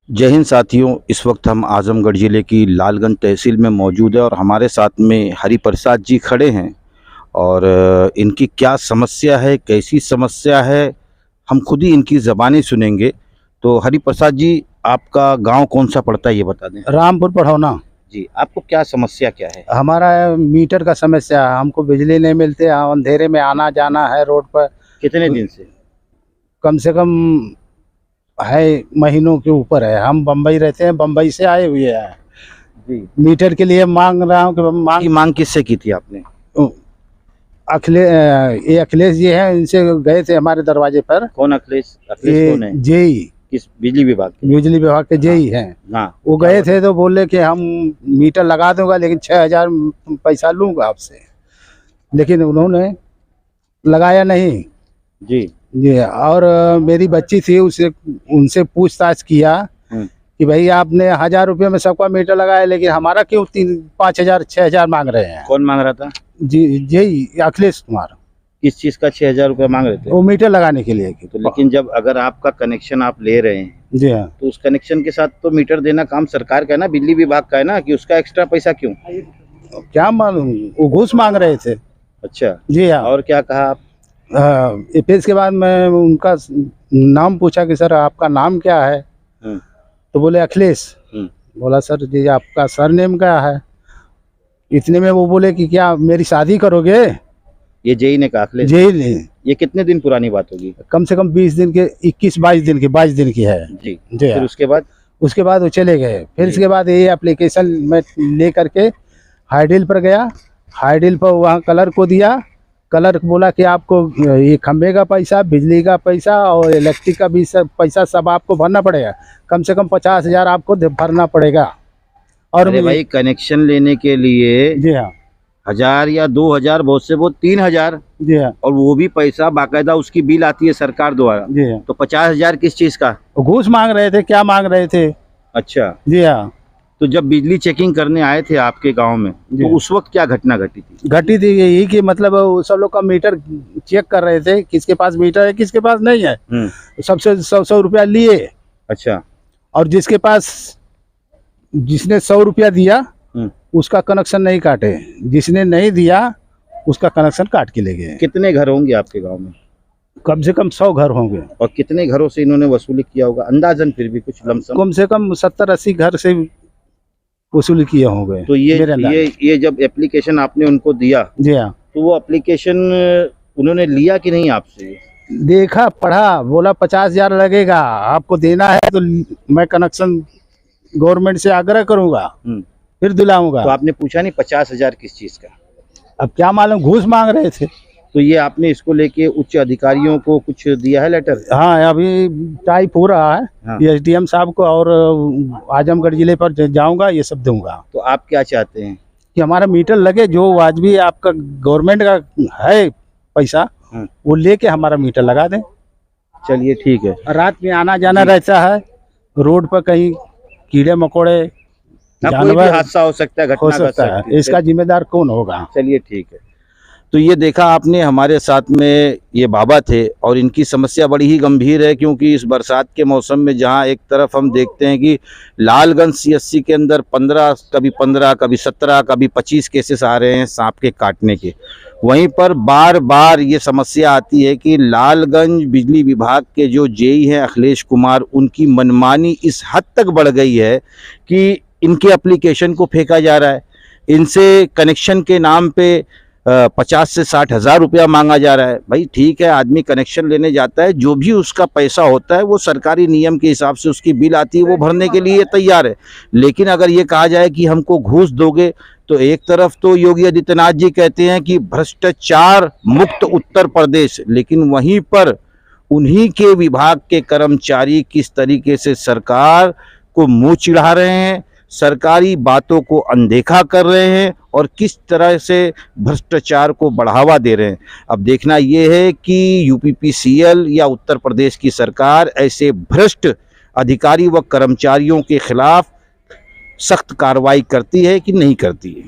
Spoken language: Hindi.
जय हिंद साथियों, इस वक्त हम आजमगढ़ ज़िले की लालगंज तहसील में मौजूद है और हमारे साथ में हरिप्रसाद जी खड़े हैं। और इनकी क्या समस्या है, कैसी समस्या है, हम खुद ही इनकी ज़बानी सुनेंगे। तो हरिप्रसाद जी, आपका गांव कौन सा पड़ता है ये बता दें। रामपुर पढ़ौना। जी, आपको क्या समस्या क्या है? हमारा मीटर का समस्या है, हमको बिजली नहीं मिलती, अंधेरे में आना जाना है रोड पर। कितने दिन से? कम से कम है महीनों के ऊपर है। हम बम्बई रहते हैं, बम्बई से आए हुए हैं जी। मीटर के लिए। मांग रहा हूँ कि की मांग किससे की थी आपने? ये अखिलेश जी हैं, इनसे गए थे हमारे दरवाजे पर। कौन अखिलेश? अखिलेश कौन है? जेई, किस बिजली विभाग के? बिजली विभाग के जेई हैं। हाँ, वो गए थे तो बोले कि हम मीटर लगा दूंगा, लेकिन 6,000 पैसा लूंगा आपसे। लेकिन उन्होंने लगाया नहीं जी जी। और मेरी बच्ची थी, उसे उनसे पूछताछ किया कि भाई आपने 1,000 रुपये में सबका मीटर लगाया, लेकिन हमारा क्यों 5,000 6,000 मांग रहे हैं। कौन मांग रहा था? जी अखिलेश कुमार। किस चीज़ का 6,000 रुपये मांग रहे थे? वो मीटर लगाने के लिए। तो लेकिन जब अगर आपका कनेक्शन आप ले रहे हैं, जी हाँ, तो उस कनेक्शन के साथ तो मीटर देना काम सरकार का है ना, बिजली विभाग का है ना, कि उसका एक्स्ट्रा पैसा क्यों? क्या मालूम, वो घूस मांग रहे थे। अच्छा, जी हाँ। और क्या कहा आप? फिर इसके बाद मैं उनका नाम पूछा कि सर आपका नाम क्या है। तो बोले अखिलेश। बोला सर जी आपका सरनेम क्या है। इतने में वो बोले कि क्या मेरी शादी करोगे। ये जेई ने कहा? अखिलेश जेई ने। ये कितने दिन पुरानी बात होगी? कम से कम 20 दिन के, 21-22 दिन की, 22 दिन की है। जी जी हाँ। फिर उसके बाद वो चले गए। फिर इसके बाद ये एप्लीकेशन में ले करके हाईडील पर गया। हाईडील पर वहाँ कलर को दिया। कलर बोला कि आपको ये खंबे का पैसा, बिजली का पैसा और इलेक्ट्रिक का भी सब पैसा सब आपको भरना पड़ेगा। कम से कम 50,000 आपको भरना पड़ेगा। और अरे भाई, कनेक्शन लेने के लिए जी हाँ 1,000 या 2,000, बहुत से बहुत 3,000। जी हाँ। और वो भी पैसा बाकायदा उसकी बिल आती है सरकार द्वारा। जी हाँ। तो 50,000 किस चीज का? घूस मांग रहे थे, क्या मांग रहे थे। अच्छा, जी हाँ। तो जब बिजली चेकिंग करने आए थे आपके गांव में, तो उस वक्त क्या घटना घटी थी? घटी थी यही कि मतलब सब लोग का मीटर चेक कर रहे थे, किसके पास मीटर है किसके पास नहीं है। सबसे 100 रुपया लिए। अच्छा। और जिसके पास, जिसने 100 रुपया दिया उसका कनेक्शन नहीं काटे, जिसने नहीं दिया उसका कनेक्शन काट के ले गए। कितने घर होंगे आपके गांव में? कम से कम 100 घर होंगे। और कितने घरों से इन्होंने वसूली किया होगा अंदाजन? फिर भी कुछ लमसम? कम से कम 70-80 घर से वसूली किए होंगे। तो ये जब एप्लीकेशन आपने उनको दिया, जी हाँ, तो वो एप्लीकेशन उन्होंने लिया कि नहीं आपसे? देखा, पढ़ा, बोला 50,000 लगेगा आपको देना है तो मैं कनेक्शन गवर्नमेंट से आग्रह करूंगा, फिर दिलाऊंगा। तो आपने पूछा नहीं 50,000 किस चीज का? अब क्या मालूम, घूस मांग रहे थे। तो ये आपने इसको लेके उच्च अधिकारियों को कुछ दिया है लेटर? हाँ, अभी टाइप हो रहा है। हाँ। एसडीएम साहब को और आजमगढ़ जिले पर जाऊंगा, ये सब दूंगा। तो आप क्या चाहते हैं? कि हमारा मीटर लगे, जो वाजबी आपका गवर्नमेंट का है पैसा, वो लेके हमारा मीटर लगा दें। चलिए ठीक है। रात में आना जाना रहता है रोड पर, कहीं कीड़े मकोड़े, कोई भी हादसा हो सकता है, घटना हो सकता है, इसका जिम्मेदार कौन होगा। चलिए ठीक है। तो ये देखा आपने, हमारे साथ में ये बाबा थे और इनकी समस्या बड़ी ही गंभीर है, क्योंकि इस बरसात के मौसम में जहां एक तरफ हम देखते हैं कि लालगंज सीएससी के अंदर 15, कभी 17, कभी 25 केसेस आ रहे हैं सांप के काटने के, वहीं पर बार बार ये समस्या आती है कि लालगंज बिजली विभाग के जो जेई हैं अखिलेश कुमार, उनकी मनमानी इस हद तक बढ़ गई है कि इनके एप्लीकेशन को फेंका जा रहा है। इनसे कनेक्शन के नाम पे 50 से 60 हज़ार रुपया मांगा जा रहा है। भाई ठीक है, आदमी कनेक्शन लेने जाता है, जो भी उसका पैसा होता है वो सरकारी नियम के हिसाब से उसकी बिल आती है, वो भरने के लिए तैयार है। लेकिन अगर ये कहा जाए कि हमको घूस दोगे, तो एक तरफ तो योगी आदित्यनाथ जी कहते हैं कि भ्रष्टाचार मुक्त उत्तर प्रदेश, लेकिन वहीं पर उन्हीं के विभाग के कर्मचारी किस तरीके से सरकार को मुँह चिढ़ा रहे हैं, सरकारी बातों को अनदेखा कर रहे हैं और किस तरह से भ्रष्टाचार को बढ़ावा दे रहे हैं। अब देखना यह है कि यूपीपीसीएल या उत्तर प्रदेश की सरकार ऐसे भ्रष्ट अधिकारी व कर्मचारियों के खिलाफ सख्त कार्रवाई करती है कि नहीं करती है।